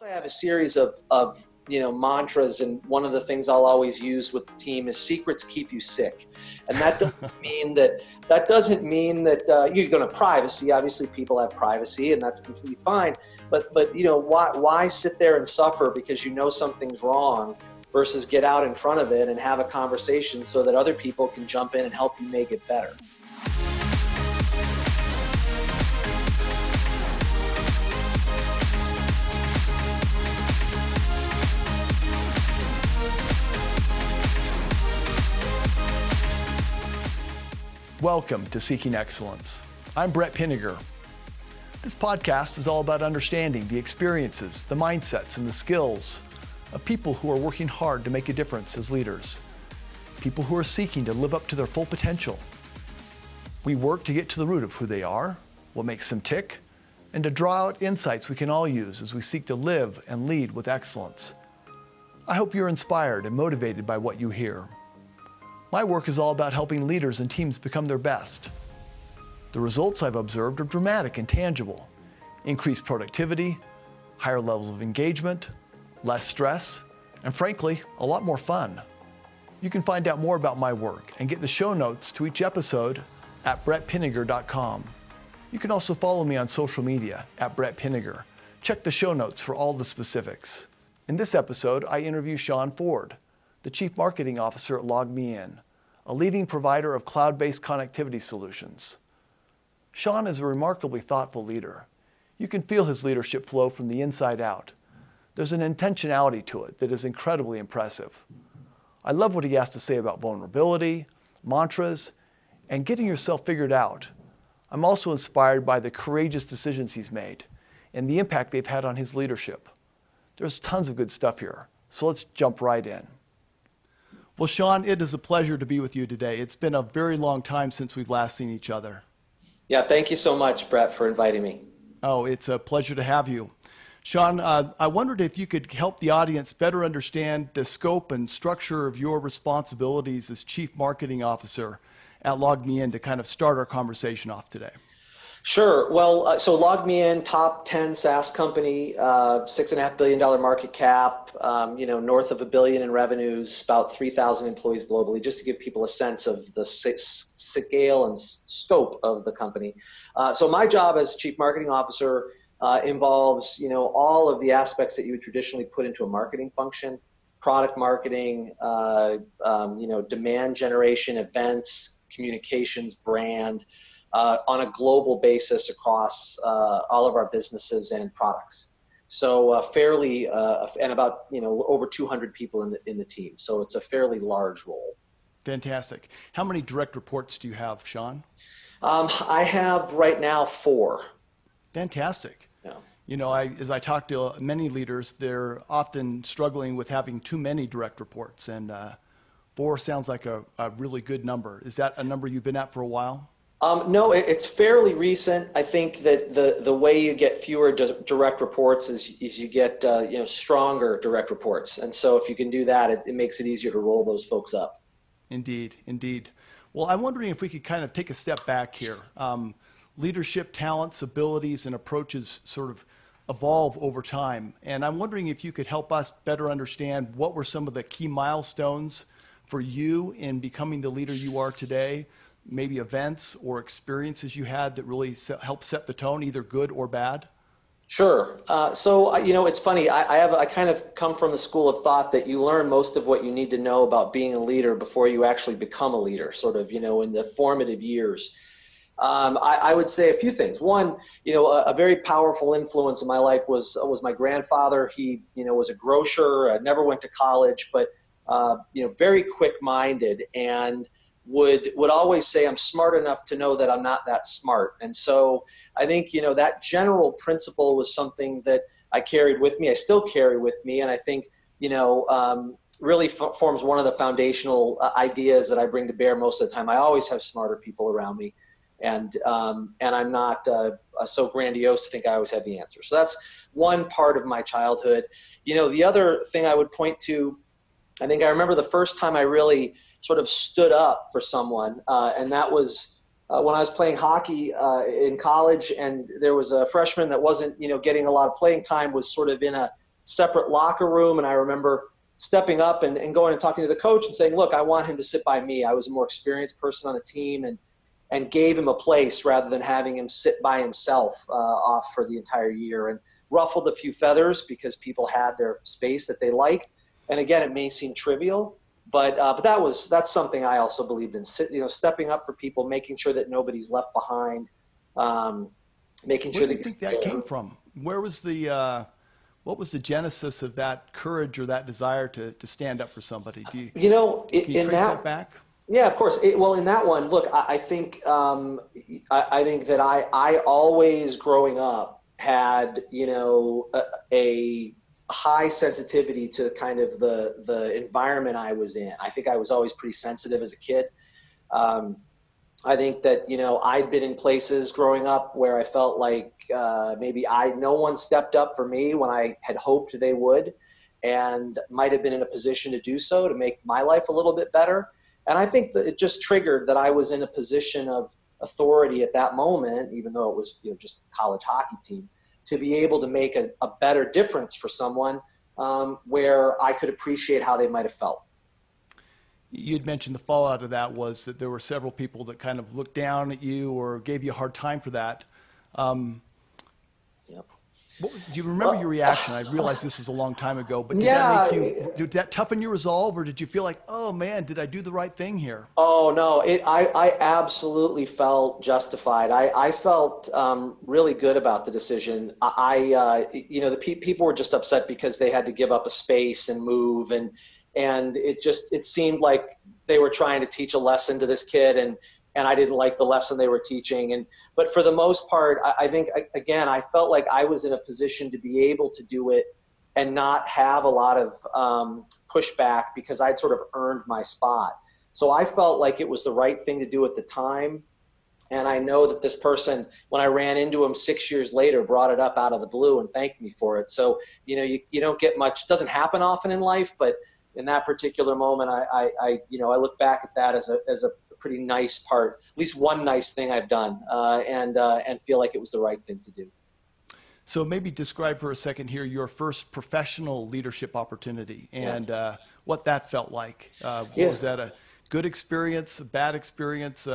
I have a series of mantras, and one of the things I'll always use with the team is secrets keep you sick. And that doesn't mean that you're going to privacy. Obviously people have privacy and that's completely fine. But why sit there and suffer because you know something's wrong versus get out in front of it and have a conversation so that other people can jump in and help you make it better. Welcome to Seeking Excellence. I'm Brett Pinniger. This podcast is all about understanding the experiences, the mindsets, and the skills of people who are working hard to make a difference as leaders, people who are seeking to live up to their full potential. We work to get to the root of who they are, what makes them tick, and to draw out insights we can all use as we seek to live and lead with excellence. I hope you're inspired and motivated by what you hear. My work is all about helping leaders and teams become their best. The results I've observed are dramatic and tangible. Increased productivity, higher levels of engagement, less stress, and frankly, a lot more fun. You can find out more about my work and get the show notes to each episode at brettpinniger.com. You can also follow me on social media at Brett Pinniger. Check the show notes for all the specifics. In this episode, I interview Sean Ford, the Chief Marketing Officer at LogMeIn, a leading provider of cloud-based connectivity solutions. Sean is a remarkably thoughtful leader. You can feel his leadership flow from the inside out. There's an intentionality to it that is incredibly impressive. I love what he has to say about vulnerability, mantras, and getting yourself figured out. I'm also inspired by the courageous decisions he's made and the impact they've had on his leadership. There's tons of good stuff here, so let's jump right in. Well, Sean, it is a pleasure to be with you today. It's been a very long time since we've last seen each other. Yeah, thank you so much, Brett, for inviting me. Oh, it's a pleasure to have you. Sean, I wondered if you could help the audience better understand the scope and structure of your responsibilities as Chief Marketing Officer at LogMeIn to kind of start our conversation off today. Sure. Well, so LogMeIn, top 10 SaaS company, $6.5 billion market cap, north of $1 billion in revenues, about 3,000 employees globally, just to give people a sense of the scale and scope of the company. So my job as Chief Marketing Officer involves, all of the aspects that you would traditionally put into a marketing function: product marketing, demand generation, events, communications, brand, on a global basis across all of our businesses and products. So and about over 200 people in the team. So it's a fairly large role. Fantastic. How many direct reports do you have, Sean? I have right now 4. Fantastic. Yeah. As I talk to many leaders, they're often struggling with having too many direct reports, and 4 sounds like a really good number. Is that a number you've been at for a while? No, it's fairly recent. I think that the way you get fewer direct reports is you get stronger direct reports. And so if you can do that, it makes it easier to roll those folks up. Indeed, indeed. Well, I'm wondering if we could kind of take a step back here. Leadership talents, abilities, and approaches sort of evolve over time. And I'm wondering if you could help us better understand what were some of the key milestones for you in becoming the leader you are today. Maybe events or experiences you had that really helped set the tone, either good or bad? Sure. So it's funny. I kind of come from the school of thought that you learn most of what you need to know about being a leader before you actually become a leader, sort of, in the formative years. I would say a few things. One, a very powerful influence in my life was my grandfather. He, was a grocer, never went to college, but, very quick-minded, and would always say, I'm smart enough to know that I'm not that smart. And so I think, that general principle was something that I carried with me. I still carry with me. And I think, really forms one of the foundational ideas that I bring to bear most of the time. I always have smarter people around me. And I'm not so grandiose to think I always have the answer. So that's one part of my childhood. The other thing I would point to, I think I remember the first time I really sort of stood up for someone, and that was when I was playing hockey in college, and there was a freshman that wasn't, getting a lot of playing time, was sort of in a separate locker room. And I remember stepping up and going and talking to the coach and saying, look, I want him to sit by me. I was a more experienced person on the team, and gave him a place rather than having him sit by himself off for the entire year, and ruffled a few feathers because people had their space that they liked. And again, it may seem trivial, but that's something I also believed in, stepping up for people, making sure that nobody's left behind, making sure Where do you think that came from? Where was what was the genesis of that courage or that desire to stand up for somebody? Can you trace that back? Yeah, of course. Well, in that one, look, I think I think that I always growing up had, a high sensitivity to kind of the environment I was in. I think I was always pretty sensitive as a kid. I think that, I'd been in places growing up where I felt like maybe no one stepped up for me when I had hoped they would, and might have been in a position to do so to make my life a little bit better. And I think that it just triggered that I was in a position of authority at that moment, even though it was just a college hockey team, to be able to make a better difference for someone where I could appreciate how they might have felt. You'd mentioned the fallout of that was that there were several people that kind of looked down at you or gave you a hard time for that. Yep. Do you remember your reaction? I realize this was a long time ago, but did that toughen your resolve, or did you feel like, oh man, did I do the right thing here? Oh no, I absolutely felt justified. I felt really good about the decision. People were just upset because they had to give up a space and move, and it seemed like they were trying to teach a lesson to this kid, and I didn't like the lesson they were teaching. But for the most part, I think, again, I felt like I was in a position to be able to do it and not have a lot of pushback because I'd sort of earned my spot. So I felt like it was the right thing to do at the time. And I know that this person, when I ran into him 6 years later, brought it up out of the blue and thanked me for it. So, you don't get much, it doesn't happen often in life, but in that particular moment, I look back at that as a pretty nice part, at least one nice thing I've done, and feel like it was the right thing to do. So maybe describe for a second here your first professional leadership opportunity and what that felt like. Was that a good experience, a bad experience? Give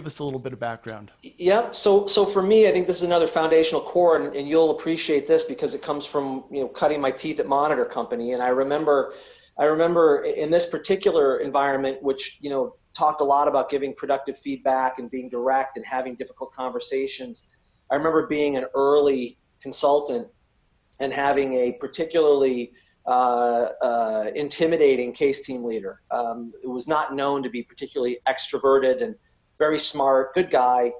us a little bit of background. Yep. So for me, I think this is another foundational core, and you'll appreciate this because it comes from cutting my teeth at Monitor Company. And I remember in this particular environment, which talked a lot about giving productive feedback and being direct and having difficult conversations. I remember being an early consultant and having a particularly intimidating case team leader. It was not known to be particularly extroverted and very smart, good guy.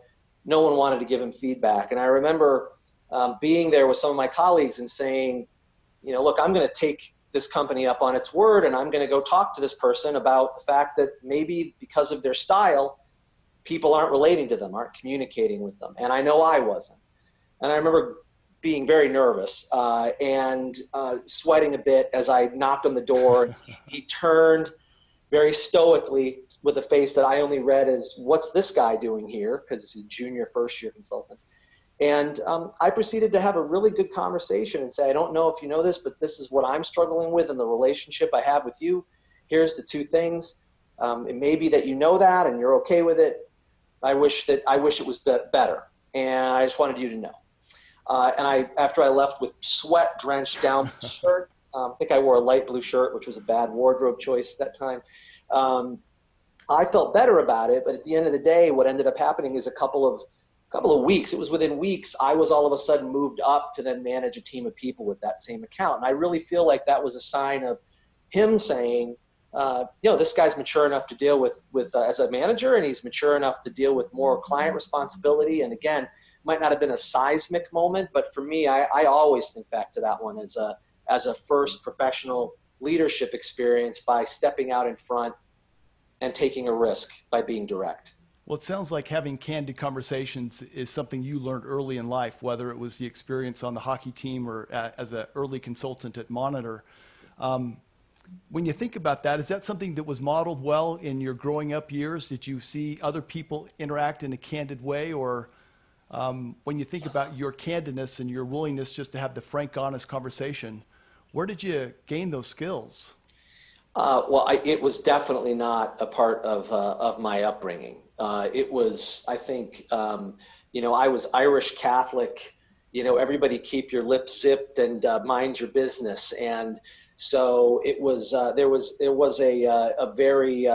No one wanted to give him feedback. And I remember being there with some of my colleagues and saying, look, I'm going to take this company up on its word, and I'm going to go talk to this person about the fact that maybe because of their style, people aren't relating to them, aren't communicating with them. And I know I wasn't. And I remember being very nervous and sweating a bit as I knocked on the door. He turned very stoically with a face that I only read as, what's this guy doing here? Because he's a junior first-year consultant. And I proceeded to have a really good conversation and say, I don't know if you know this, but this is what I'm struggling with in the relationship I have with you. Here's the two things. It may be that you know that and you're okay with it. I wish it was better. And I just wanted you to know. And after I left with sweat drenched down my shirt, I think I wore a light blue shirt, which was a bad wardrobe choice that time. I felt better about it, but at the end of the day, what ended up happening is a couple of weeks, it was within weeks, I was all of a sudden moved up to then manage a team of people with that same account. And I really feel like that was a sign of him saying, this guy's mature enough to deal with as a manager, and he's mature enough to deal with more client responsibility. And again, might not have been a seismic moment, but for me, I always think back to that one as a first professional leadership experience by stepping out in front and taking a risk by being direct. Well, it sounds like having candid conversations is something you learned early in life, whether it was the experience on the hockey team or as an early consultant at Monitor. When you think about that, is that something that was modeled well in your growing up years? Did you see other people interact in a candid way, or When you think about your candidness and your willingness just to have the frank, honest conversation, where did you gain those skills? It was definitely not a part of my upbringing. It was, I think, I was Irish Catholic. Everybody keep your lips zipped and mind your business. And so it was. There was a very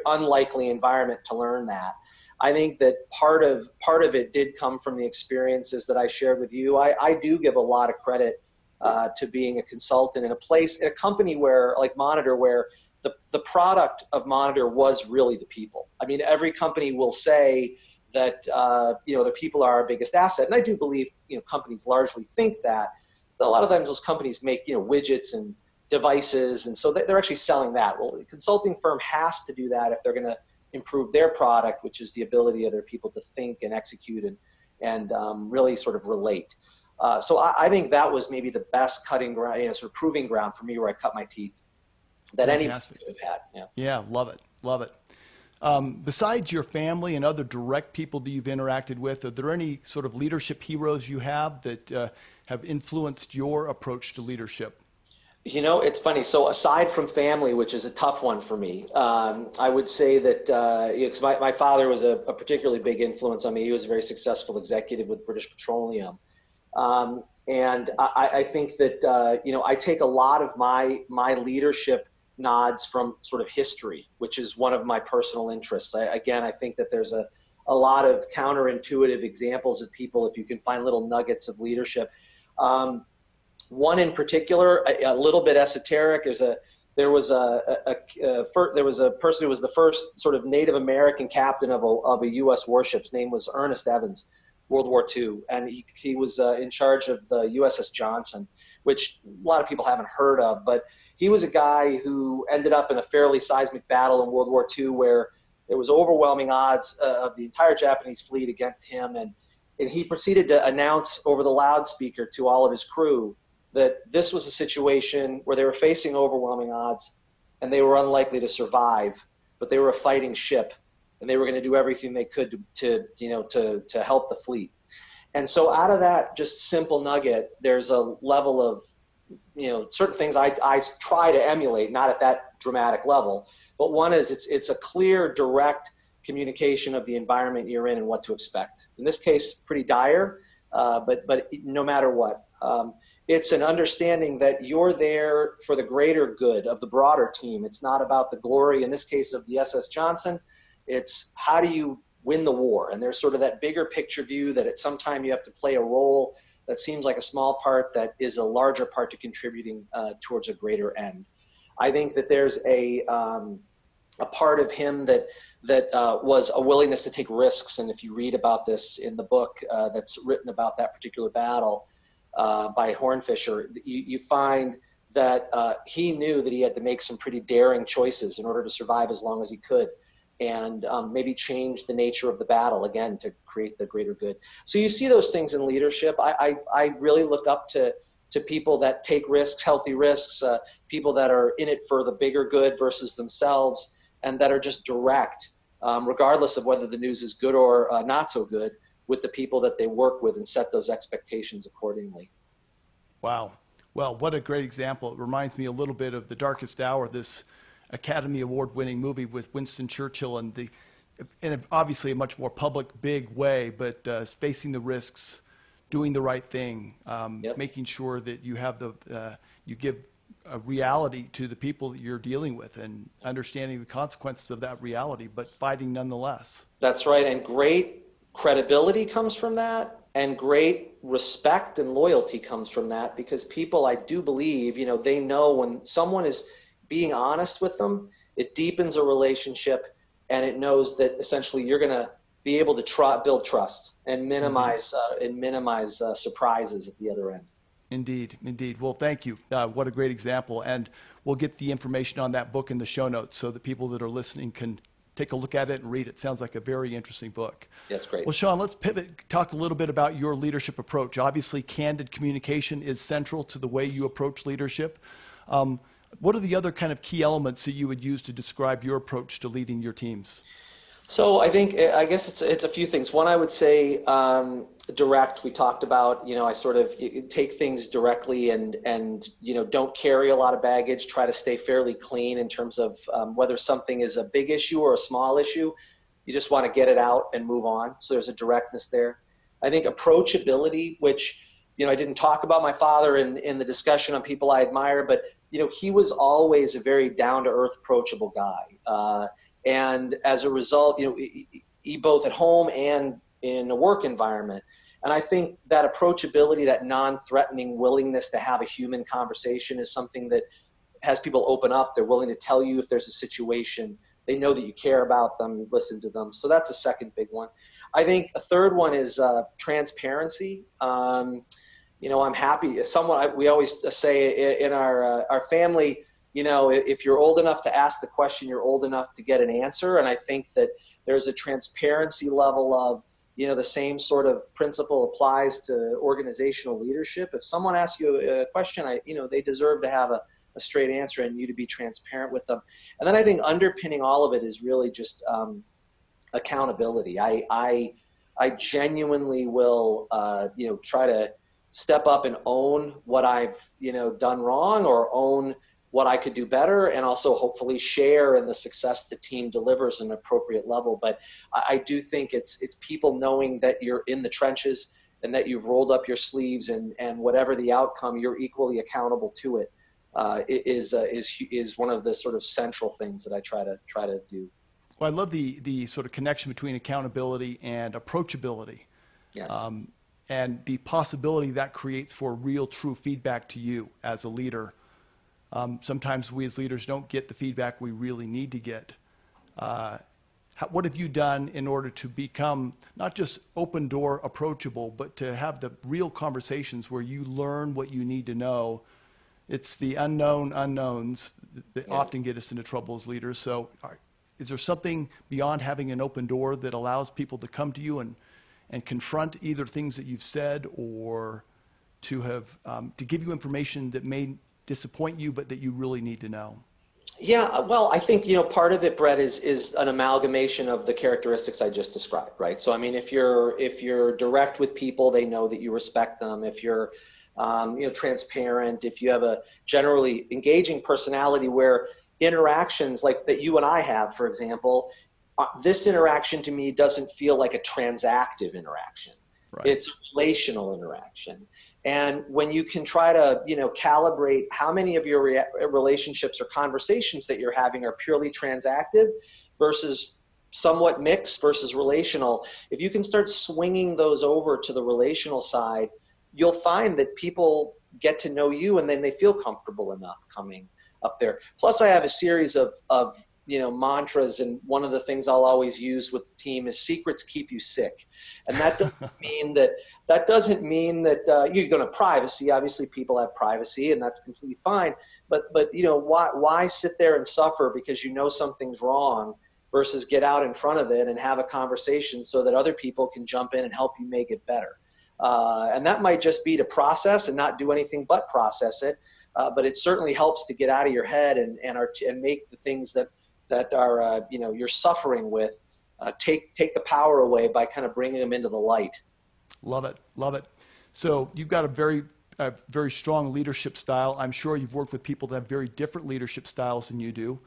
unlikely environment to learn that. I think that part of it did come from the experiences that I shared with you. I do give a lot of credit to being a consultant in a company where, like Monitor, where the product of Monitor was really the people. I mean, every company will say that the people are our biggest asset, and I do believe companies largely think that. So a lot of times those companies make widgets and devices, and so they're actually selling that. Well, the consulting firm has to do that if they're going to improve their product, which is the ability of their people to think and execute and really sort of relate. So I think that was maybe the best cutting ground, sort of proving ground for me where I cut my teeth that anyone could have had. Yeah, love it, love it. Besides your family and other direct people that you've interacted with, are there any sort of leadership heroes you have that have influenced your approach to leadership? It's funny. So aside from family, which is a tough one for me, I would say that because my father was a particularly big influence on me. He was a very successful executive with British Petroleum. And I think that, I take a lot of my leadership nods from sort of history, which is one of my personal interests. I think that there's a lot of counterintuitive examples of people, if you can find little nuggets of leadership. One in particular, a little bit esoteric, there was a person who was the first sort of Native American captain of a U.S. warship. His name was Ernest Evans, World War II, and he was in charge of the USS Johnson, which a lot of people haven't heard of, but he was a guy who ended up in a fairly seismic battle in World War II where there was overwhelming odds of the entire Japanese fleet against him, and he proceeded to announce over the loudspeaker to all of his crew that this was a situation where they were facing overwhelming odds and they were unlikely to survive, but they were a fighting ship and they were going to do everything they could to help the fleet. And so out of that just simple nugget, there's a level of, certain things I try to emulate, not at that dramatic level, but one is it's a clear, direct communication of the environment you're in and what to expect. In this case, pretty dire, but no matter what. It's an understanding that you're there for the greater good of the broader team. It's not about the glory, in this case, of the SS Johnson. It's how do you win the war? And there's sort of that bigger picture view that at some time you have to play a role that seems like a small part that is a larger part to contributing towards a greater end. I think that there's a part of him that was a willingness to take risks. And if you read about this in the book that's written about that particular battle, by Hornfischer, you find that he knew that he had to make some pretty daring choices in order to survive as long as he could, and maybe change the nature of the battle again to create the greater good. So you see those things in leadership. I really look up to people that take risks, healthy risks, people that are in it for the bigger good versus themselves, and that are just direct, regardless of whether the news is good or not so good, with the people that they work with and set those expectations accordingly. Wow. Well, what a great example. It reminds me a little bit of The Darkest Hour, this Academy Award winning movie with Winston Churchill, and in obviously a much more public, big way, but facing the risks, doing the right thing, making sure that you have you give a reality to the people that you're dealing with and understanding the consequences of that reality, but fighting nonetheless. That's right. And great credibility comes from that, and great respect and loyalty comes from that, because people, I do believe, they know when someone is being honest with them, it deepens a relationship, and it knows that essentially you're going to be able to build trust and minimize surprises at the other end. Indeed, indeed. Well, thank you. What a great example. And we'll get the information on that book in the show notes so that people that are listening can take a look at it and read it. Sounds like a very interesting book. That's great. Well, Sean, let's pivot, talk a little bit about your leadership approach. Obviously, candid communication is central to the way you approach leadership. What are the other kind of key elements that you would use to describe your approach to leading your teams? So I guess it's a few things. One, I would say direct. We talked about, I sort of take things directly and don't carry a lot of baggage. Try to stay fairly clean in terms of whether something is a big issue or a small issue. You just want to get it out and move on. So there's a directness there. I think approachability, which I didn't talk about my father in the discussion on people I admire, but he was always a very down to earth, approachable guy. And as a result, he both at home and in a work environment. And I think that approachability, that non-threatening willingness to have a human conversation is something that has people open up. They're willing to tell you if there's a situation. They know that you care about them, you've listened to them. So that's a second big one. I think a third one is transparency. I'm happy. We always say in our family, if you're old enough to ask the question, you're old enough to get an answer. And I think that there's a transparency level of, the same sort of principle applies to organizational leadership. If someone asks you a question, they deserve to have a straight answer and you to be transparent with them. And then I think underpinning all of it is really just accountability. I genuinely will, try to step up and own what I've, done wrong or own what I could do better, and also hopefully share in the success the team delivers at an appropriate level. But I do think it's people knowing that you're in the trenches and that you've rolled up your sleeves, and whatever the outcome, you're equally accountable to it. Is one of the sort of central things that I try to do. Well, I love the sort of connection between accountability and approachability. Yes. And the possibility that creates for real, true feedback to you as a leader. Sometimes we as leaders don't get the feedback we really need to get. What have you done in order to become not just open door approachable, but to have the real conversations where you learn what you need to know? It's the unknown unknowns that often get us into trouble as leaders. So is there something beyond having an open door that allows people to come to you and confront either things that you've said, or to have to give you information that may disappoint you, but that you really need to know? Yeah, well, I think, part of it, Brett, is an amalgamation of the characteristics I just described, right? So, I mean, if you're direct with people, they know that you respect them. If you're, transparent, if you have a generally engaging personality where interactions like that you and I have, for example, this interaction to me doesn't feel like a transactive interaction. Right. It's a relational interaction. And when you can try to, calibrate how many of your relationships or conversations that you're having are purely transactive versus somewhat mixed versus relational, if you can start swinging those over to the relational side, you'll find that people get to know you and then they feel comfortable enough coming up there. Plus, I have a series of mantras, and one of the things I'll always use with the team is secrets keep you sick. And that doesn't mean that you're going to privacy. Obviously, people have privacy, and that's completely fine. But why sit there and suffer because something's wrong versus get out in front of it and have a conversation so that other people can jump in and help you make it better. And that might just be to process and not do anything but process it. But it certainly helps to get out of your head and make the things that are you're suffering with take the power away by kind of bringing them into the light. Love it. So you've got a very strong leadership style. I'm sure you've worked with people that have very different leadership styles than you do.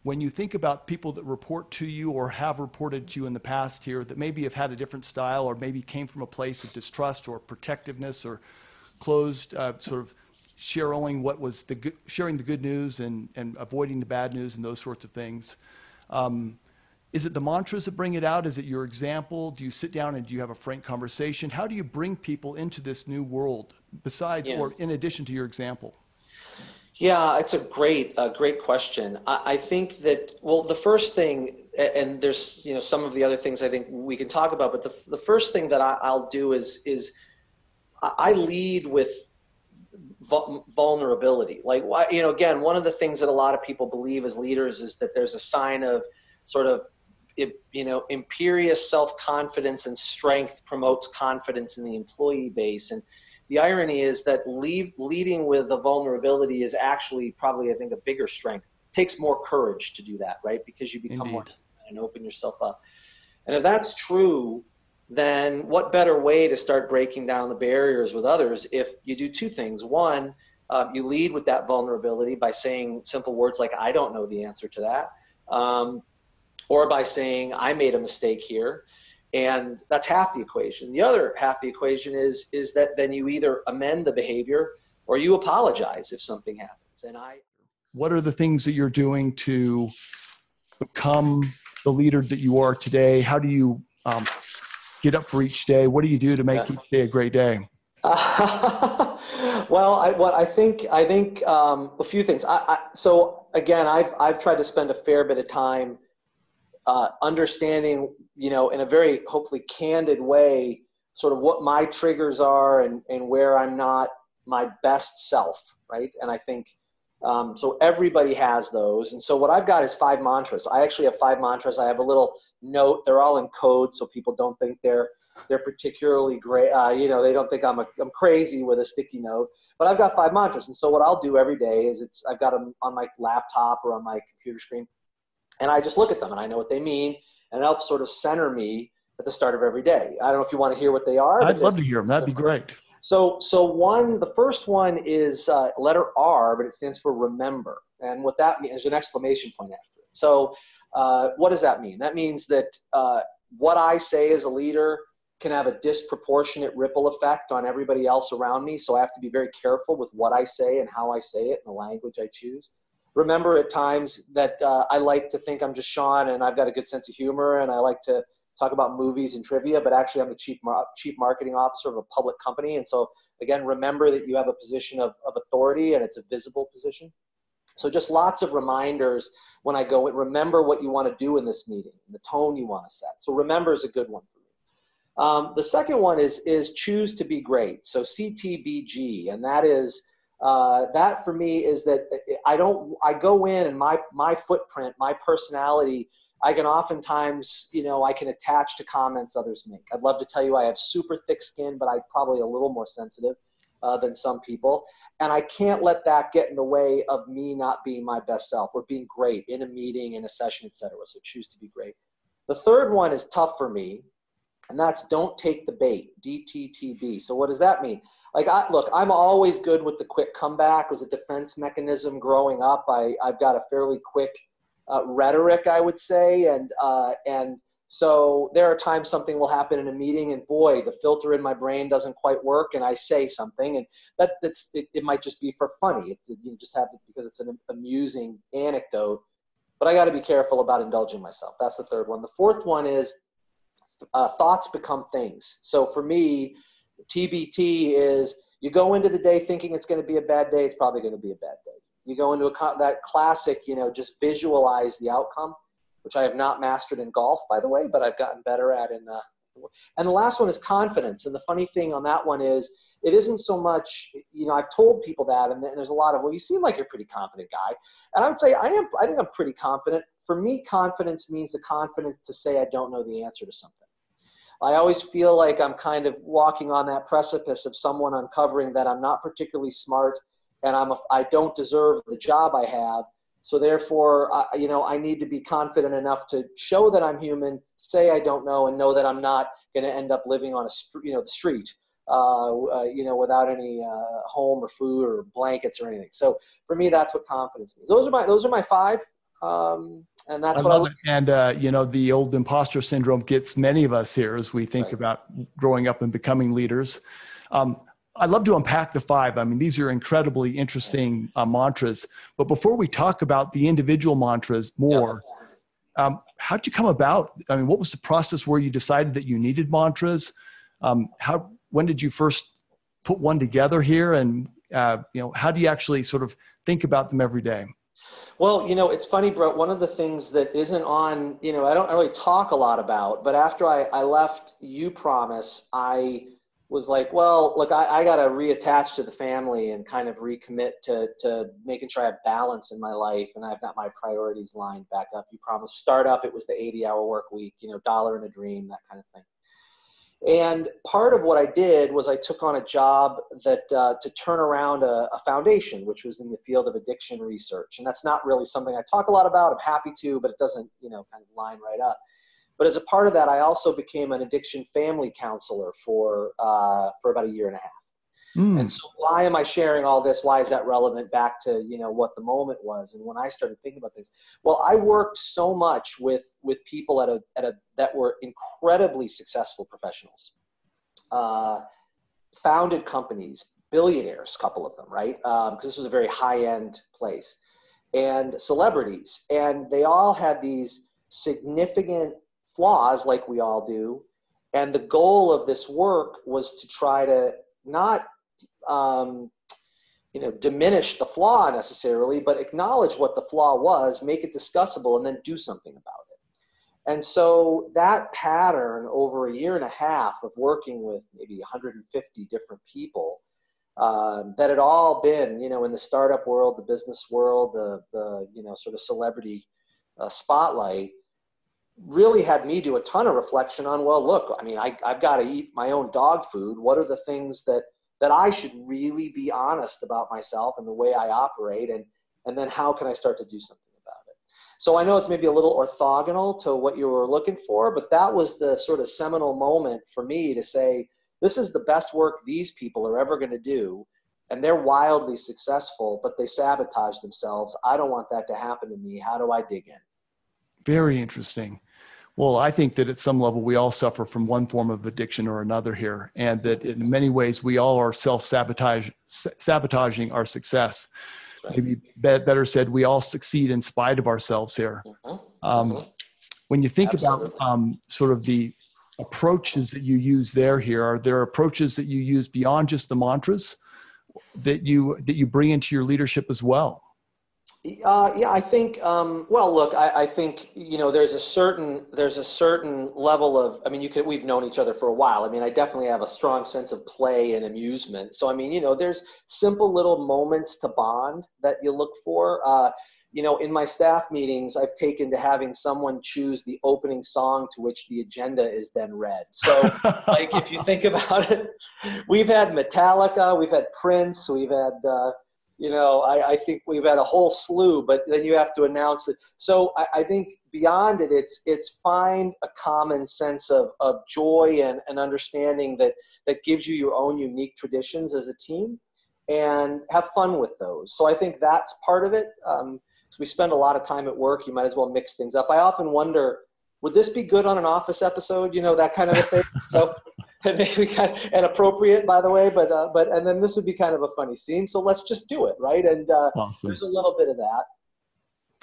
When you think about people that report to you or have reported to you in the past here that maybe have had a different style or maybe came from a place of distrust or protectiveness or closed, sort of sharing the good news and avoiding the bad news and those sorts of things. Is it the mantras that bring it out? Is it your example? Do you sit down and do you have a frank conversation? How do you bring people into this new world besides or in addition to your example? Yeah, it's a great question. I think that, well, the first thing, and there's some of the other things I think we can talk about, but the first thing that I'll do is I lead with vulnerability. Like, again, one of the things that a lot of people believe as leaders is that there's a sign of sort of, imperious self-confidence and strength promotes confidence in the employee base. And the irony is that leading with the vulnerability is actually probably, I think, a bigger strength. It takes more courage to do that, right? Because you become more and open yourself up. And if that's true, then what better way to start breaking down the barriers with others if you do two things. One, you lead with that vulnerability by saying simple words like, I don't know the answer to that. Or by saying, I made a mistake here. And that's half the equation. The other half the equation is that then you either amend the behavior or you apologize if something happens. What are the things that you're doing to become the leader that you are today? How do you get up for each day? What do you do to make each day a great day? Well, I think a few things. So again, I've tried to spend a fair bit of time understanding, in a very hopefully candid way, sort of what my triggers are and where I'm not my best self, right? And I think so everybody has those. And so what I've got is 5 mantras. I actually have 5 mantras. I have a little note. They're all in code, so people don't think they're particularly great. They don't think I'm crazy with a sticky note. But I've got 5 mantras. And so what I'll do every day is I've got them on my laptop or on my computer screen. And I just look at them and I know what they mean. And it helps sort of center me at the start of every day. I don't know if you want to hear what they are. I'd love to hear them. That'd be great. So the first one is letter R, but it stands for remember. And what that means is an exclamation point after it. So what does that mean? That means that what I say as a leader can have a disproportionate ripple effect on everybody else around me. So I have to be very careful with what I say and how I say it and the language I choose. Remember at times that I like to think I'm just Sean and I've got a good sense of humor and I like to talk about movies and trivia, but actually I'm the chief marketing officer of a public company. And so again, remember that you have a position of authority and it's a visible position. So just lots of reminders when I go, remember what you want to do in this meeting, the tone you want to set. So remember is a good one for me. The second one is choose to be great. So CTBG, and that is, that for me is that I go in and my footprint, my personality, I can oftentimes, I can attach to comments others make. I'd love to tell you I have super thick skin, but I'm probably a little more sensitive than some people. And I can't let that get in the way of me not being my best self or being great in a meeting, in a session, et cetera. So choose to be great. The third one is tough for me, and that's don't take the bait, DTTB. So what does that mean? Look, I'm always good with the quick comeback. It was a defense mechanism growing up. I've got a fairly quick rhetoric, I would say. And so there are times something will happen in a meeting and boy, the filter in my brain doesn't quite work and I say something and it might just be for funny. You just have it because it's an amusing anecdote, but I got to be careful about indulging myself. That's the third one. The fourth one is thoughts become things. So for me, TBT is you go into the day thinking it's going to be a bad day. It's probably going to be a bad day. You go into that classic, just visualize the outcome, which I have not mastered in golf, by the way, but I've gotten better at and the last one is confidence. And the funny thing on that one is it isn't so much, I've told people that and there's a lot of, well, you seem like you're a pretty confident guy. And I would say I think I'm pretty confident. For me, confidence means the confidence to say I don't know the answer to something. I always feel like I'm kind of walking on that precipice of someone uncovering that I'm not particularly smart and I don't deserve the job I have. So therefore, I need to be confident enough to show that I'm human, say I don't know, and know that I'm not going to end up living on the street, without any home or food or blankets or anything. So for me, that's what confidence means. Those are my 5. And that's what I love it. And, the old imposter syndrome gets many of us here as we think about growing up and becoming leaders. I'd love to unpack the 5. I mean, these are incredibly interesting mantras. But before we talk about the individual mantras more, how'd you come about? I mean, what was the process where you decided that you needed mantras? When did you first put one together here? And, how do you actually sort of think about them every day? Well, it's funny, Brett, one of the things that isn't on, I don't really talk a lot about, but after I left Upromise, I was like, well, look, I got to reattach to the family and kind of recommit to making sure I have balance in my life. And I've got my priorities lined back up. Upromise startup, it was the 80-hour work week, dollar and a dream, that kind of thing. And part of what I did was I took on a job that to turn around a foundation, which was in the field of addiction research. And that's not really something I talk a lot about. I'm happy to, but it doesn't, kind of line right up. But as a part of that, I also became an addiction family counselor for about a year and a half. And so why am I sharing all this? Why is that relevant back to, what the moment was? And when I started thinking about things, well, I worked so much with people that were incredibly successful professionals, founded companies, billionaires, a couple of them, right? Because this was a very high-end place, and celebrities. And they all had these significant flaws like we all do. And the goal of this work was to try to not diminish the flaw necessarily, but acknowledge what the flaw was, make it discussable, and then do something about it. And so that pattern over a year and a half of working with maybe 150 different people that had all been, in the startup world, the business world, the sort of celebrity spotlight, really had me do a ton of reflection on, well, look, I mean, I've got to eat my own dog food. What are the things that I should really be honest about myself and the way I operate, and then how can I start to do something about it? So I know it's maybe a little orthogonal to what you were looking for, but that was the sort of seminal moment for me to say, this is the best work these people are ever going to do, and they're wildly successful, but they sabotage themselves. I don't want that to happen to me. How do I dig in? Very interesting. Well, I think that at some level we all suffer from one form of addiction or another here, and that in many ways we all are sabotaging our success. Right. Maybe better said, we all succeed in spite of ourselves here. When you think about sort of the approaches that you use here, are there approaches that you use beyond just the mantras that you bring into your leadership as well? Yeah, I think, well, look, I think, there's a certain level of, I mean, we've known each other for a while. I mean, I definitely have a strong sense of play and amusement. So, I mean, there's simple little moments to bond that you look for. In my staff meetings, I've taken to having someone choose the opening song to which the agenda is then read. So, like, if you think about it, we've had Metallica, we've had Prince, we've had, I think we've had a whole slew, but then you have to announce it. So I think beyond it, it's find a common sense of joy and understanding that gives you your own unique traditions as a team, and have fun with those. So I think that's part of it. So we spend a lot of time at work. You might as well mix things up. I often wonder, would this be good on an Office episode? That kind of a thing. So. And maybe and appropriate, by the way, but and then this would be kind of a funny scene. So let's just do it, right? And awesome. There's a little bit of that.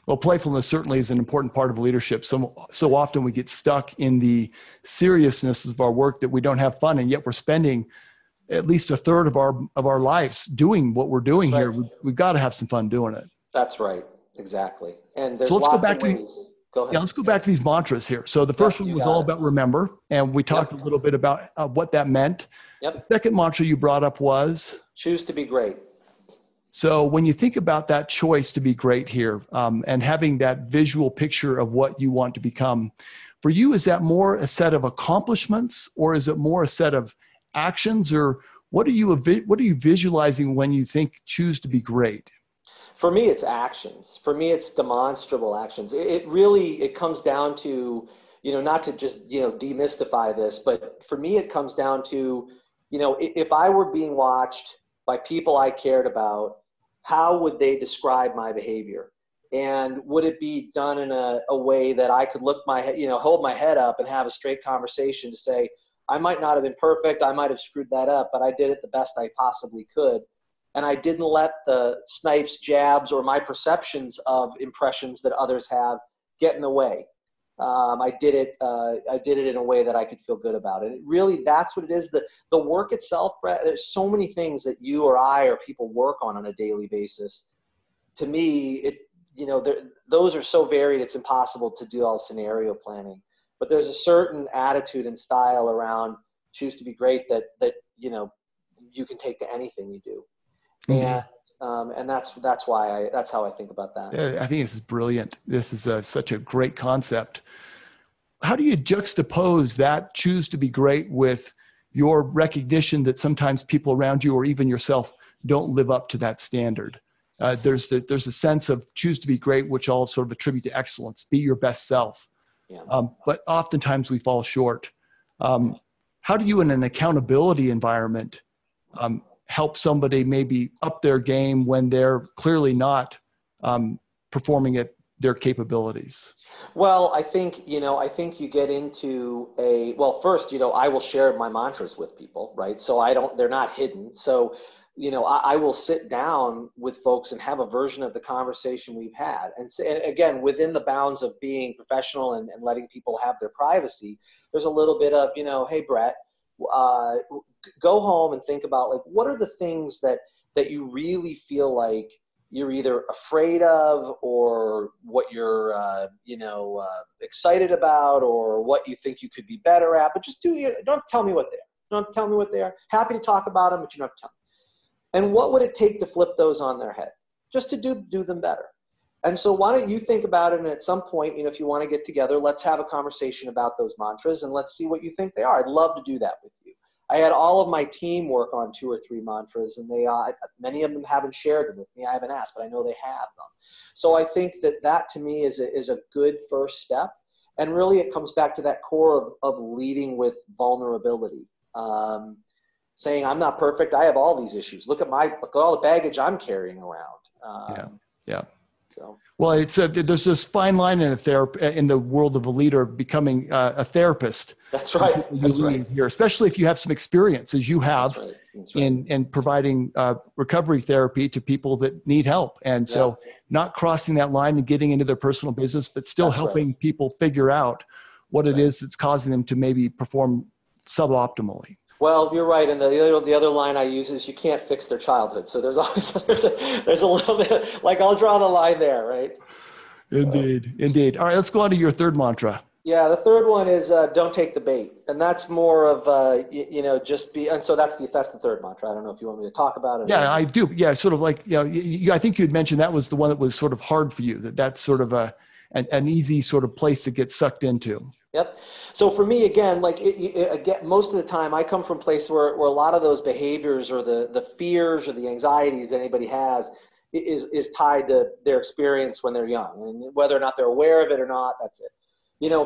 Well, playfulness certainly is an important part of leadership. So often we get stuck in the seriousness of our work that we don't have fun, and yet we're spending at least a third of our lives doing what we're doing here. We've got to have some fun doing it. That's right, exactly. And there's lots of ways. Go ahead. Yeah, let's go back to these mantras here. So the first one was all about remember, and we talked a little bit about what that meant. The second mantra you brought up was? Choose to be great. So when you think about that choice to be great here, and having that visual picture of what you want to become, for you, is that more a set of accomplishments, or is it more a set of actions, or what are you visualizing when you think choose to be great? For me, it's actions. For me, it's demonstrable actions. It comes down to, not to just, demystify this, but for me, it comes down to, if I were being watched by people I cared about, how would they describe my behavior? And would it be done in a way that I could hold my head up and have a straight conversation to say, I might not have been perfect, I might have screwed that up, but I did it the best I possibly could. And I didn't let the snipes, jabs, or my perceptions of impressions that others have get in the way. I did it in a way that I could feel good about it. Really, that's what it is. The work itself, Brett, there's so many things that you or I or people work on a daily basis. To me, those are so varied, it's impossible to do all scenario planning. But there's a certain attitude and style around choose to be great that you can take to anything you do. And that's how I think about that. Yeah, I think this is brilliant. This is such a great concept. how do you juxtapose that choose to be great with your recognition that sometimes people around you or even yourself don't live up to that standard? There's a sense of choose to be great, which all sort of attribute to excellence, be your best self. Yeah. But oftentimes we fall short. How do you, in an accountability environment, help somebody maybe up their game when they're clearly not performing at their capabilities? Well, I think you get into well, first, I will share my mantras with people, right? So they're not hidden. So, I will sit down with folks and have a version of the conversation we've had. And again, within the bounds of being professional and letting people have their privacy, there's a little bit of, hey, Brett, go home and think about, like, what are the things that you really feel like you're either afraid of, or what you're, excited about, or what you think you could be better at. But just you don't have to tell me what they are. You don't have to tell me what they are. Happy to talk about them, but you don't have to tell me. And what would it take to flip those on their head? Just to do them better. And so why don't you think about it, and at some point, if you want to get together, let's have a conversation about those mantras, and let's see what you think they are. I'd love to do that with you. I had all of my team work on 2 or 3 mantras, and many of them haven't shared them with me. I haven't asked, but I know they have them. So I think that to me is a good first step. And really it comes back to that core of leading with vulnerability. Saying, I'm not perfect. I have all these issues. Look at all the baggage I'm carrying around. Yeah. So. Well, there's this fine line in the world of a leader becoming a therapist. That's right. That's right. Here, especially if you have some experience, as you have, That's right. in providing recovery therapy to people that need help. And so, not crossing that line and getting into their personal business, but still helping people figure out what it is that's causing them to maybe perform suboptimally. Well, you're right, and the other line I use is you can't fix their childhood. So there's always there's a little bit, like, I'll draw the line there, right? Indeed. All right, let's go on to your third mantra. Yeah, the third one is don't take the bait, and that's more of just be. And so that's the third mantra. I don't know if you want me to talk about it. Yeah, I do. Yeah, sort of like I think you had mentioned that was the one that was sort of hard for you. That's sort of an easy sort of place to get sucked into. Yep. So for me, again, most of the time I come from a place where a lot of those behaviors or the fears or the anxieties that anybody has is tied to their experience when they're young, and whether or not they're aware of it or not, that's it.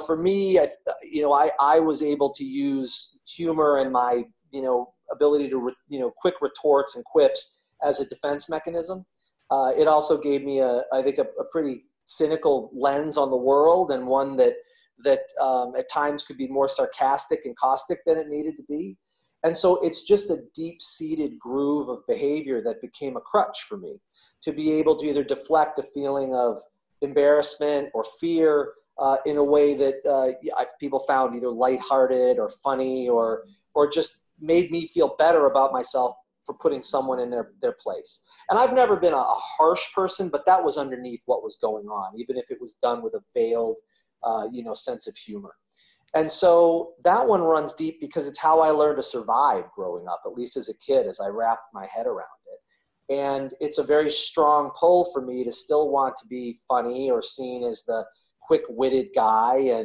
For me, I was able to use humor and my, ability to, quick retorts and quips as a defense mechanism. It also gave me I think a pretty cynical lens on the world, and one that at times could be more sarcastic and caustic than it needed to be. And so it's just a deep-seated groove of behavior that became a crutch for me, to be able to either deflect a feeling of embarrassment or fear in a way that people found either lighthearted or funny, or just made me feel better about myself for putting someone in their place. And I've never been a harsh person, but that was underneath what was going on, even if it was done with a veiled sense of humor. And so that one runs deep because it's how I learned to survive growing up, at least as a kid, as I wrapped my head around it. And it's a very strong pull for me to still want to be funny or seen as the quick-witted guy,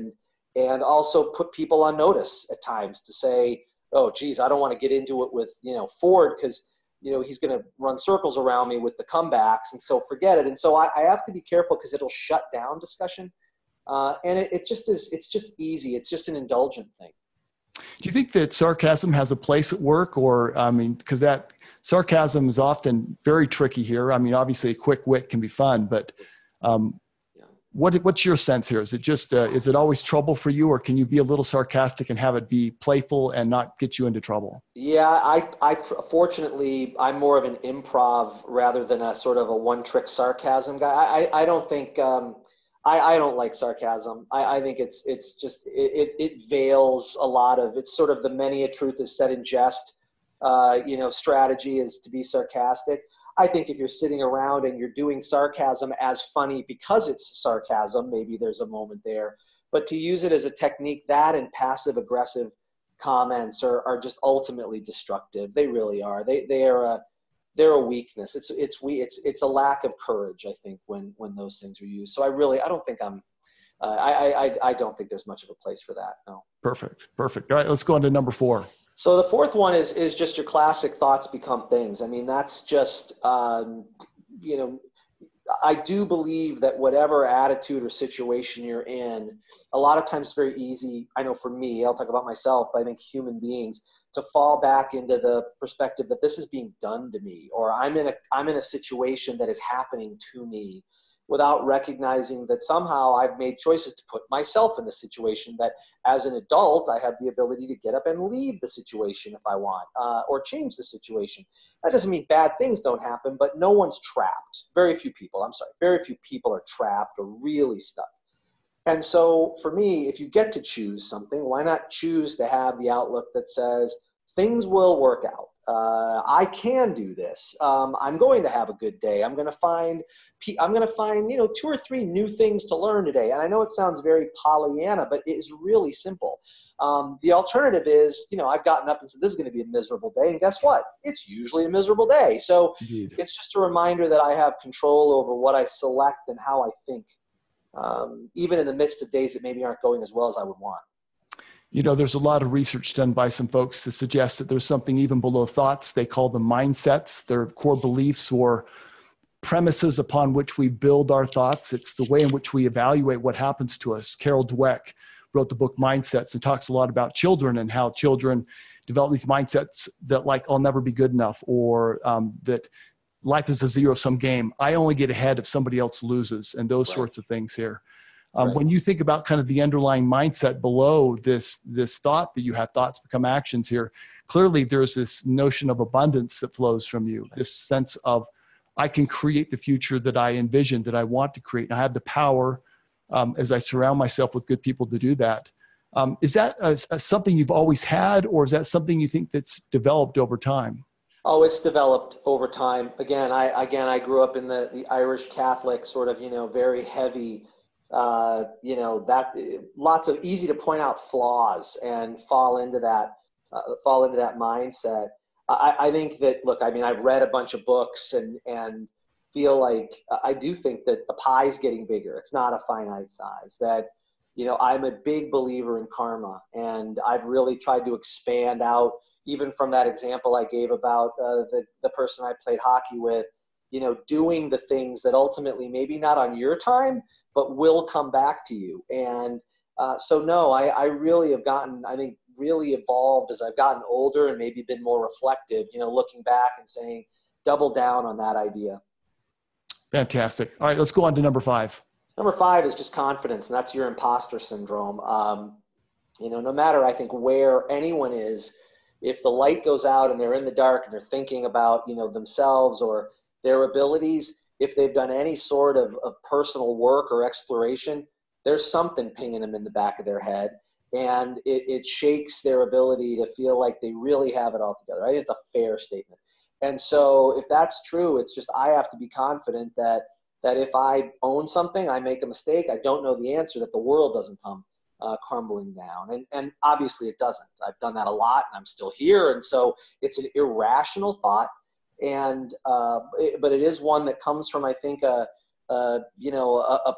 and also put people on notice at times to say, oh, geez, I don't want to get into it with, Ford, because, he's going to run circles around me with the comebacks, and so forget it. And so I have to be careful because it'll shut down discussion. And it's just easy. It's just an indulgent thing. Do you think that sarcasm has a place at work, or, because that sarcasm is often very tricky here. Obviously a quick wit can be fun, but what's your sense here? Is it just, is it always trouble for you, or can you be a little sarcastic and have it be playful and not get you into trouble? Yeah, I fortunately, I'm more of an improv rather than a sort of a one-trick sarcasm guy. I don't think, I don't like sarcasm. I think it's just, it veils a lot of, it's sort of the many a truth is said in jest, strategy is to be sarcastic. I think if you're sitting around and you're doing sarcasm as funny because it's sarcasm, maybe there's a moment there. But to use it as a technique, that and passive aggressive comments are just ultimately destructive. They really are. They're a weakness. It's a lack of courage, I think, when those things are used. So I don't think I'm I don't think there's much of a place for that. No. Perfect. All right, let's go on to number 4. So the fourth one is just your classic thoughts become things. I mean, that's just, I do believe that whatever attitude or situation you're in, a lot of times it's very easy. I know for me, I'll talk about myself, but I think human beings to fall back into the perspective that this is being done to me, or I'm in a situation that is happening to me, without recognizing that somehow I've made choices to put myself in the situation, that as an adult, I have the ability to get up and leave the situation if I want, or change the situation. That doesn't mean bad things don't happen, but no one's trapped. Very few people are trapped or really stuck. And so for me, if you get to choose something, why not choose to have the outlook that says things will work out? I can do this. I'm going to have a good day. I'm going to find 2 or 3 new things to learn today. And I know it sounds very Pollyanna, but it is really simple. The alternative is, I've gotten up and said, this is going to be a miserable day. And guess what? It's usually a miserable day. So Indeed. It's just a reminder that I have control over what I select and how I think, even in the midst of days that maybe aren't going as well as I would want. There's a lot of research done by some folks to suggest that there's something even below thoughts. They call them mindsets. They're core beliefs or premises upon which we build our thoughts. It's the way in which we evaluate what happens to us. Carol Dweck wrote the book Mindsets and talks a lot about children and how children develop these mindsets that, like, I'll never be good enough, or that life is a zero-sum game. I only get ahead if somebody else loses, and those sorts of things here. Right. When you think about kind of the underlying mindset below this thought that you have thoughts become actions here, clearly there's this notion of abundance that flows from you, this sense of I can create the future that I envision, that I want to create. And I have the power as I surround myself with good people to do that. Is that something you've always had, or is that something you think that's developed over time? Oh, it's developed over time. Again, I grew up in the Irish Catholic sort of, very heavy, that lots of easy to point out flaws and fall into that mindset. I think that, look, I mean, I've read a bunch of books and feel like I do think that the pie's getting bigger. It's not a finite size. That, I'm a big believer in karma, and I've really tried to expand out, even from that example I gave about the person I played hockey with, doing the things that ultimately maybe not on your time, but will come back to you. And so no, I really have gotten, I think, really evolved as I've gotten older and maybe been more reflective, looking back and saying, double down on that idea. Fantastic. All right, let's go on to number 5. Number 5 is just confidence, and that's your imposter syndrome. No matter, I think, where anyone is, if the light goes out and they're in the dark and they're thinking about, themselves or their abilities, if they've done any sort of personal work or exploration, there's something pinging them in the back of their head, and it shakes their ability to feel like they really have it all together. I think it's a fair statement. And so if that's true, it's just, I have to be confident that if I own something, I make a mistake, I don't know the answer, that the world doesn't come crumbling down. And obviously it doesn't. I've done that a lot, and I'm still here. And so it's an irrational thought. And but it is one that comes from, I think, a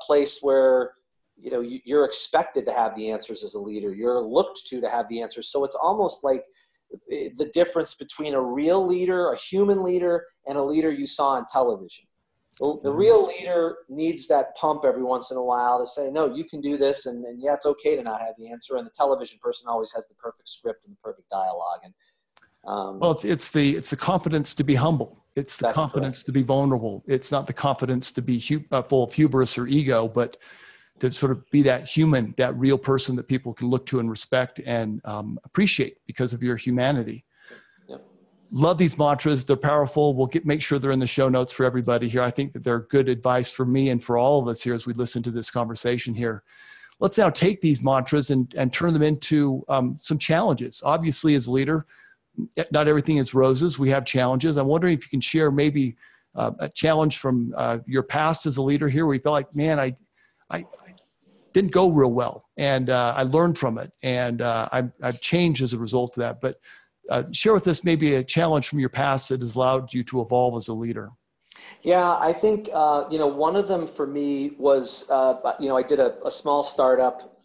place where you're expected to have the answers as a leader. You're looked to have the answers. So it's almost like the difference between a real leader, a human leader, and a leader you saw on television. The real leader needs that pump every once in a while to say, no, you can do this, and yeah, it's okay to not have the answer. And the television person always has the perfect script and the perfect dialogue. And well, it's the confidence to be humble. It's the confidence correct. To be vulnerable. It's not the confidence to be full of hubris or ego, but to sort of be that human, that real person that people can look to and respect and appreciate because of your humanity. Yep. Love these mantras. They're powerful. We'll make sure they're in the show notes for everybody here. I think that they're good advice for me and for all of us here as we listen to this conversation here. Let's now take these mantras and turn them into some challenges. Obviously, as a leader, not everything is roses. We have challenges. I'm wondering if you can share maybe a challenge from your past as a leader here where you felt like, man, I didn't go real well, and I learned from it, and I've changed as a result of that. But share with us maybe a challenge from your past that has allowed you to evolve as a leader. Yeah, I think one of them for me was I did a small startup.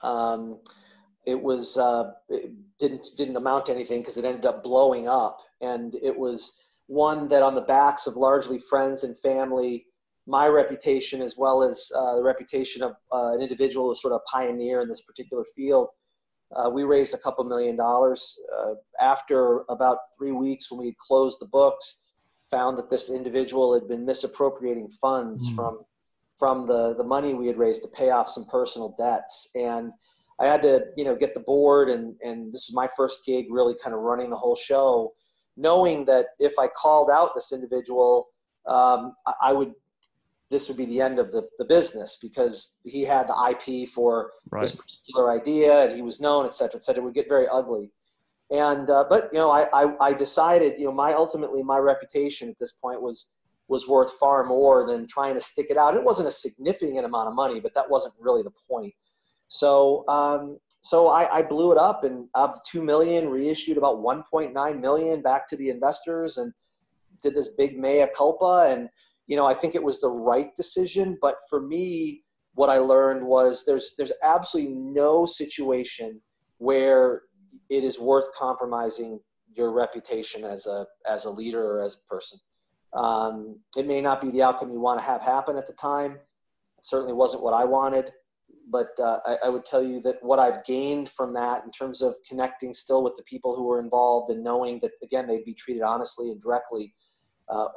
It didn't amount to anything because it ended up blowing up, and it was one that on the backs of largely friends and family, my reputation as well as the reputation of an individual who's sort of pioneer in this particular field. We raised a couple $1 million. After about 3 weeks, when we had closed the books, found that this individual had been misappropriating funds from the money we had raised to pay off some personal debts. And I had to, get the board, and this was my first gig really kind of running the whole show, knowing that if I called out this individual, this would be the end of the business, because he had the IP for this particular idea, and he was known, et cetera, et cetera. It would get very ugly. And, but I decided, ultimately my reputation at this point was worth far more than trying to stick it out. It wasn't a significant amount of money, but that wasn't really the point. So, I blew it up, and of 2 million reissued about 1.9 million back to the investors, and did this big mea culpa. And, I think it was the right decision. But for me, what I learned was there's absolutely no situation where it is worth compromising your reputation as a leader or as a person. It may not be the outcome you want to have happen at the time. It certainly wasn't what I wanted. But I would tell you that what I've gained from that in terms of connecting still with the people who were involved and knowing that, again, they'd be treated honestly and directly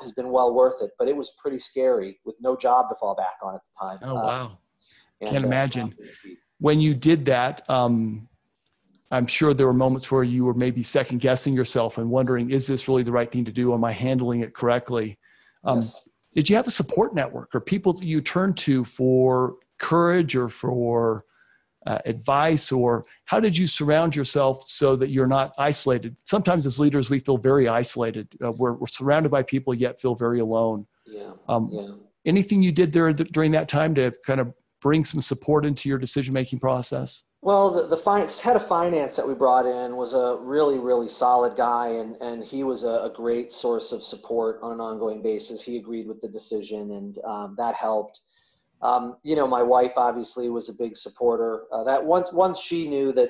has been well worth it. But it was pretty scary with no job to fall back on at the time. Oh, wow. Can't imagine. When you did that, I'm sure there were moments where you were maybe second guessing yourself and wondering, is this really the right thing to do? Am I handling it correctly? Yes. Did you have a support network or people that you turned to for courage or for advice, or how did you surround yourself so that you're not isolated? Sometimes as leaders, we feel very isolated. We're surrounded by people, yet feel very alone. Yeah. Anything you did there during that time to kind of bring some support into your decision-making process? Well, the head of finance that we brought in was a really, really solid guy, and he was a great source of support on an ongoing basis. He agreed with the decision, and that helped. My wife obviously was a big supporter. That once she knew that,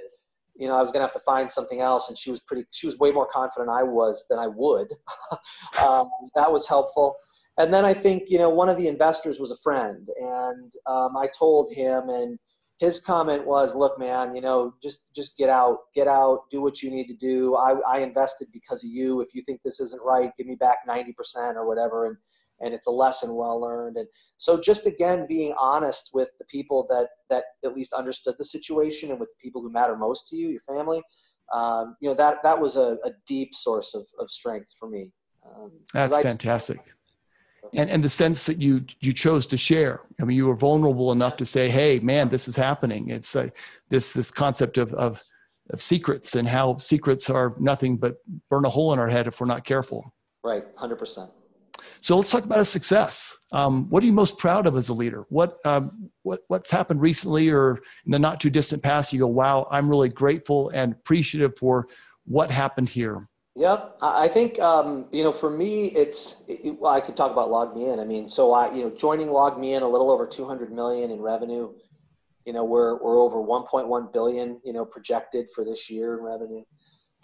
I was going to have to find something else, and she was way more confident I was than I would. That was helpful. And then I think, one of the investors was a friend, and I told him, and his comment was, look, man, just get out, do what you need to do. I invested because of you. If you think this isn't right, give me back 90% or whatever. And it's a lesson well learned. And so just, again, being honest with the people that at least understood the situation, and with the people who matter most to you, your family, that was a deep source of strength for me. That's fantastic. And the sense that you chose to share. I mean, you were vulnerable enough to say, hey, man, this is happening. It's this concept of secrets, and how secrets are nothing but burn a hole in our head if we're not careful. Right, 100%. So let's talk about a success. What are you most proud of as a leader? What's happened recently or in the not too distant past? You go, wow, I'm really grateful and appreciative for what happened here. Yep. I think, for me, I could talk about LogMeIn. I mean, so joining LogMeIn, a little over 200 million in revenue, we're over 1.1 billion, projected for this year in revenue.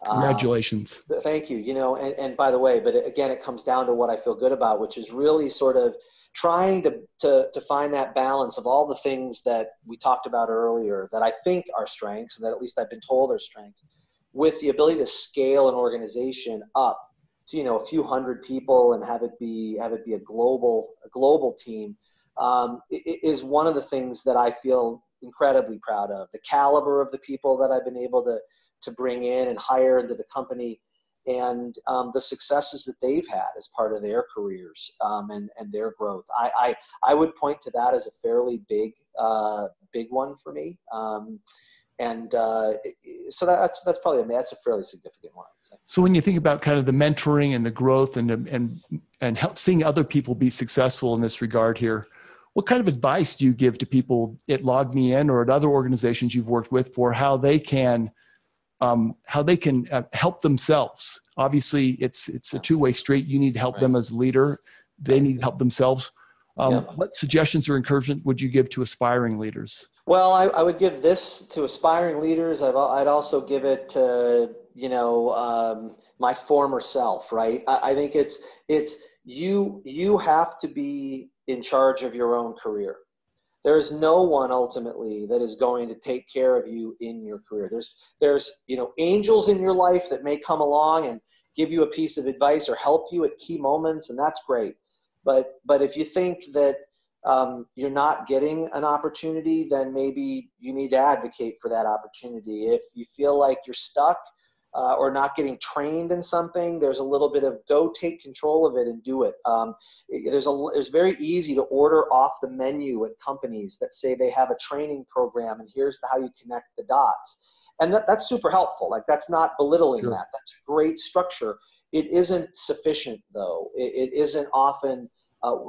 Congratulations. Thank you. And by the way, but again, it comes down to what I feel good about, which is really sort of trying to find that balance of all the things that we talked about earlier that I think are strengths, and that at least I've been told are strengths, with the ability to scale an organization up to, a few hundred people and have it be a global team, is one of the things that I feel incredibly proud of. The caliber of the people that I've been able to bring in and hire into the company, and the successes that they've had as part of their careers and their growth. I would point to that as a fairly big one for me. So that's probably that's a fairly significant one, I would say. So when you think about kind of the mentoring and the growth and help seeing other people be successful in this regard here, what kind of advice do you give to people at LogMeIn or at other organizations you've worked with for how they can help themselves? Obviously, it's a two-way street. You need to help them as a leader, they need help themselves. Yeah. What suggestions or encouragement would you give to aspiring leaders? Well, I would give this to aspiring leaders. I'd also give it to, my former self, right? I think it's you have to be in charge of your own career. There's no one ultimately that is going to take care of you in your career. There's angels in your life that may come along and give you a piece of advice or help you at key moments, and that's great. But if you think that you're not getting an opportunity, then maybe you need to advocate for that opportunity. If you feel like you're stuck or not getting trained in something, there's a little bit of go take control of it and do it. It's very easy to order off the menu at companies that say they have a training program and here's how you connect the dots. And that's super helpful. Like, that's not belittling Sure. that. That's a great structure. It isn't sufficient, though. It isn't often,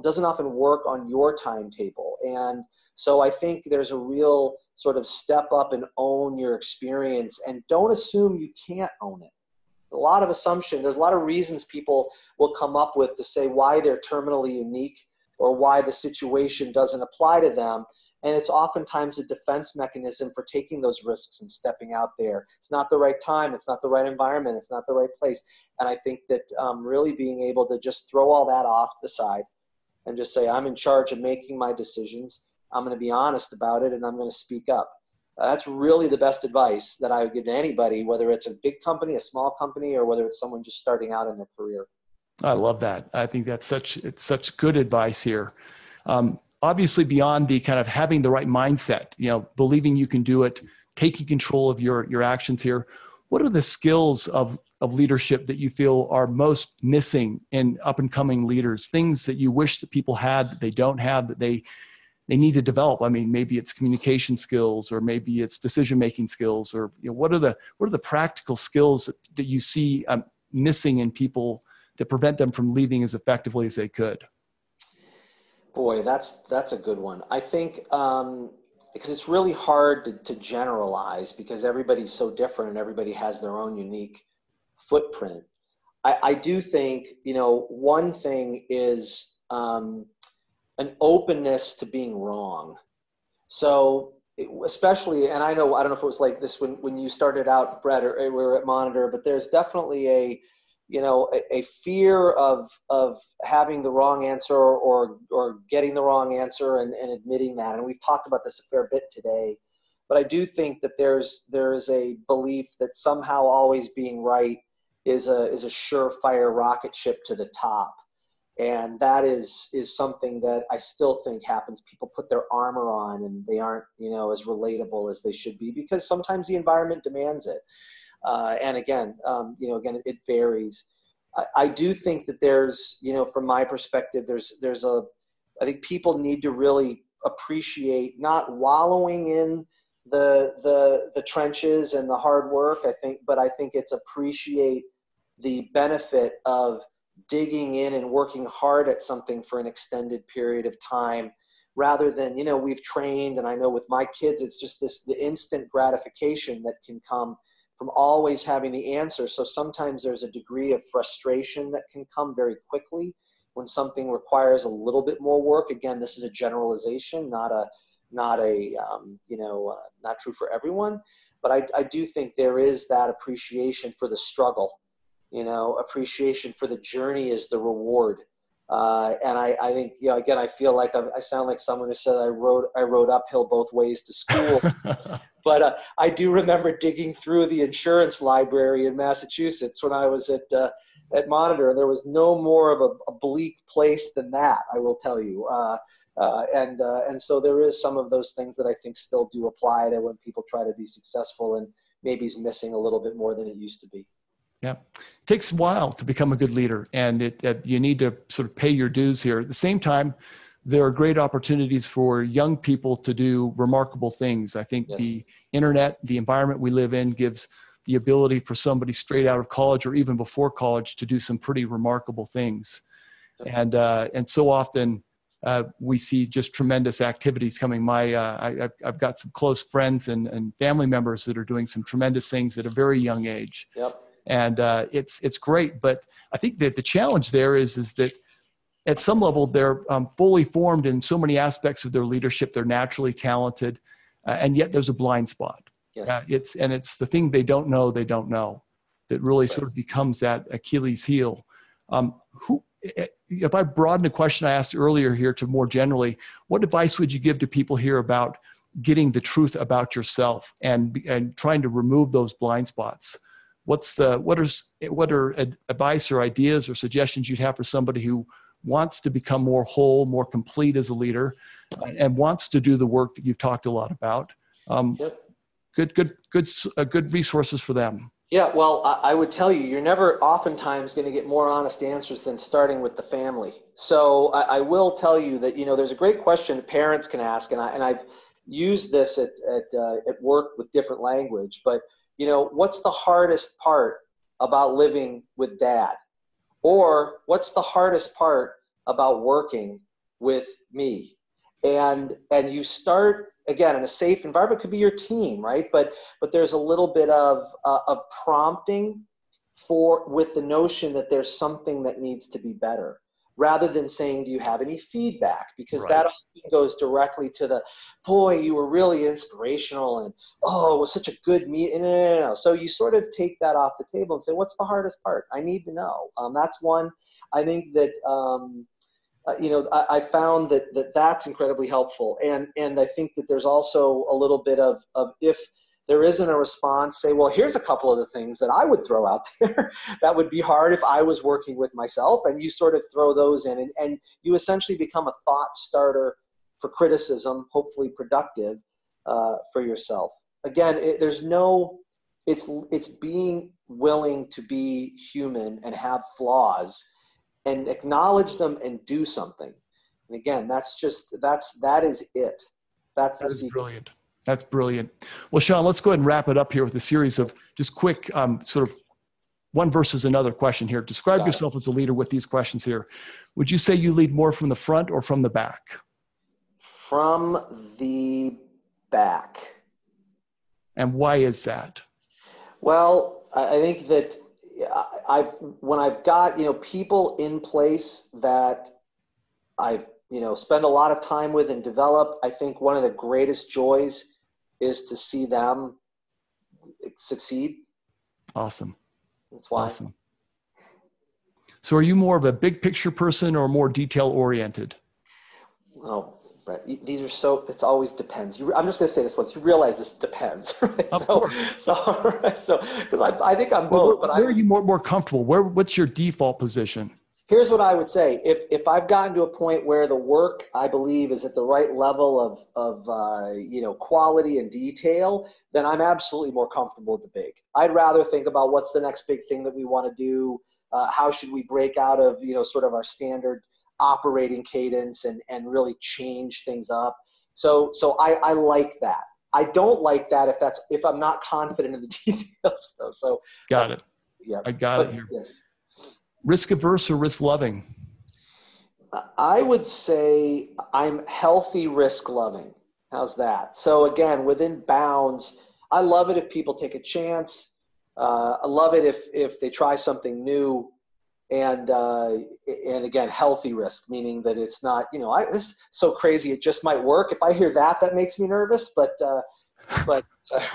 doesn't often work on your timetable. And so I think there's a real sort of step up and own your experience, and don't assume you can't own it. A lot of assumption. There's a lot of reasons people will come up with to say why they're terminally unique or why the situation doesn't apply to them. And it's oftentimes a defense mechanism for taking those risks and stepping out there. It's not the right time. It's not the right environment. It's not the right place. And I think that really being able to just throw all that off to the side and just say, I'm in charge of making my decisions. I'm going to be honest about it, and I'm going to speak up. That's really the best advice that I would give to anybody, whether it's a big company, a small company, or whether it's someone just starting out in their career. I love that. I think it's such good advice here. Obviously, beyond the kind of having the right mindset, believing you can do it, taking control of your actions here, what are the skills of leadership that you feel are most missing in up and coming leaders? Things that you wish that people had that they don't have, that they need to develop. I mean, maybe it's communication skills, or maybe it's decision-making skills, or what are the practical skills that you see missing in people that prevent them from leading as effectively as they could? Boy, that's a good one. I think because it's really hard to generalize because everybody's so different and everybody has their own unique footprint. I do think, one thing is an openness to being wrong. So especially, and I don't know if it was like this when you started out, Brett, or we were at Monitor, but there's definitely a fear of having the wrong answer or getting the wrong answer and admitting that. And we've talked about this a fair bit today, but I do think that there is a belief that somehow always being right is a surefire rocket ship to the top. And that is something that I still think happens. People put their armor on and they aren't, as relatable as they should be because sometimes the environment demands it. And again, it varies. I do think that there's, from my perspective, I think people need to really appreciate not wallowing in the trenches and the hard work. But I think it's appreciate the benefit of digging in and working hard at something for an extended period of time rather than, we've trained. And I know with my kids, it's just the instant gratification that can come from always having the answer. So sometimes there's a degree of frustration that can come very quickly when something requires a little bit more work. Again, this is a generalization, not true for everyone. But I do think there is that appreciation for the struggle, appreciation for the journey is the reward. And I think, again, I feel like I sound like someone who said I rode uphill both ways to school. But I do remember digging through the insurance library in Massachusetts when I was at Monitor, and there was no more of a bleak place than that, I will tell you. And so there is some of those things that I think still do apply to when people try to be successful and maybe is missing a little bit more than it used to be. Yeah. It takes a while to become a good leader, and you need to sort of pay your dues here. At the same time, there are great opportunities for young people to do remarkable things. I think The internet, the environment we live in, gives the ability for somebody straight out of college or even before college to do some pretty remarkable things. And so often we see just tremendous activities coming. I've got some close friends and family members that are doing some tremendous things at a very young age. Yep. And it's great, but I think that the challenge there is that at some level, they're fully formed in so many aspects of their leadership. They're naturally talented, and yet there's a blind spot. Yes. It's the thing they don't know that really sort of becomes that Achilles heel. If I broaden the question I asked earlier here to more generally, what advice would you give to people here about getting the truth about yourself and trying to remove those blind spots? What are advice or ideas or suggestions you'd have for somebody who wants to become more whole, more complete as a leader, and wants to do the work that you've talked a lot about? Yep. Good resources for them. Yeah, well, I would tell you, you're never oftentimes going to get more honest answers than starting with the family. So I will tell you that, there's a great question parents can ask, and I've used this at work with different language, but, what's the hardest part about living with dad? Or what's the hardest part about working with me? And you start, again, in a safe environment. It could be your team, right? But there's a little bit of prompting with the notion that there's something that needs to be better, rather than saying, do you have any feedback? Because right. That often goes directly to the, boy, you were really inspirational, and it was such a good meeting. No. So you sort of take that off the table and say, what's the hardest part? I need to know. That's one. I think that I found that's incredibly helpful. And I think that there's also a little bit of if there isn't a response, say, well, here's a couple of the things that I would throw out there that would be hard if I was working with myself. And you sort of throw those in, and you essentially become a thought starter for criticism, hopefully productive for yourself. Again, it's being willing to be human and have flaws, and acknowledge them and do something. And again, that is it. That is brilliant. That's brilliant. Well, Sean, let's go ahead and wrap it up here with a series of just quick sort of one versus another question here. Describe yourself as a leader with these questions here. Would you say you lead more from the front or from the back? From the back. And why is that? Well, I think that when I've got, people in place that I've, spend a lot of time with and develop, I think one of the greatest joys is to see them succeed. Awesome. That's why. Awesome. So are you more of a big picture person or more detail oriented? Oh, Brett, it always depends. I'm just going to say this once. You realize this depends, right? Of course. Because I think I'm both. Where are you more comfortable? What's your default position? Here's what I would say. If I've gotten to a point where the work, I believe, is at the right level of quality and detail, then I'm absolutely more comfortable with the big. I'd rather think about what's the next big thing that we want to do. How should we break out of, sort of our standard operating cadence and really change things up. So I like that. I don't like that if I'm not confident in the details though. So got it. Yeah, I got it here. Yes. Risk averse or risk loving? I would say I'm healthy risk loving. How's that? So again, within bounds, I love it if people take a chance. I love it if they try something new. And again, healthy risk, meaning that it's not, this is so crazy, it just might work. If I hear that makes me nervous, but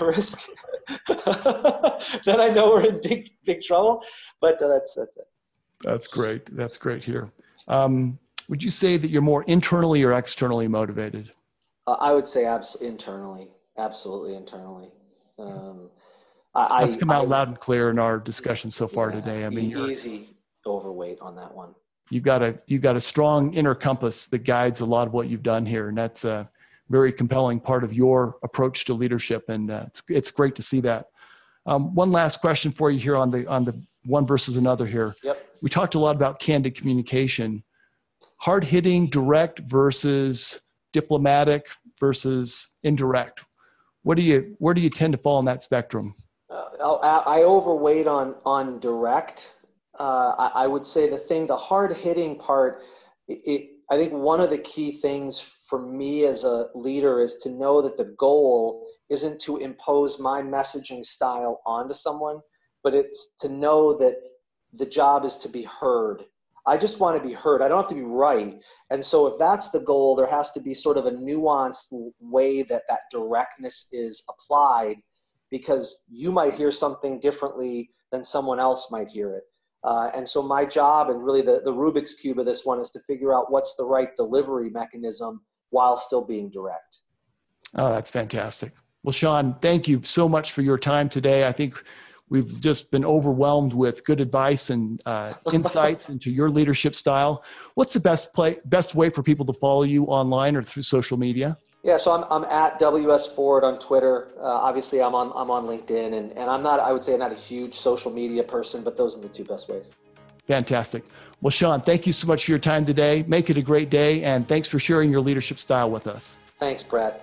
risk, then I know we're in big trouble, but that's it. That's great. That's great here. Would you say that you're more internally or externally motivated? I would say internally, absolutely internally. That's come out loud and clear in our discussion so far today. I mean, you're easy overweight on that one. You've got a strong inner compass that guides a lot of what you've done here, and that's a very compelling part of your approach to leadership. And it's great to see that. One last question for you here on the one versus another here. Yep. We talked a lot about candid communication, hard hitting, direct versus diplomatic versus indirect. Where do you tend to fall on that spectrum? I overweight on direct. I would say the hard hitting part, I think one of the key things for me as a leader is to know that the goal isn't to impose my messaging style onto someone, but it's to know that the job is to be heard. I just want to be heard. I don't have to be right. And so if that's the goal, there has to be sort of a nuanced way that that directness is applied, because you might hear something differently than someone else might hear it. And so my job, and really the Rubik's Cube of this one, is to figure out what's the right delivery mechanism while still being direct. Oh, that's fantastic. Well, Sean, thank you so much for your time today. I think we've just been overwhelmed with good advice and insights into your leadership style. What's the best way for people to follow you online or through social media? Yeah, so I'm at WS Ford on Twitter. Obviously, I'm on LinkedIn, and I'm not, I would say, I'm not a huge social media person, but those are the two best ways. Fantastic. Well, Sean, thank you so much for your time today. Make it a great day, and thanks for sharing your leadership style with us. Thanks, Brad.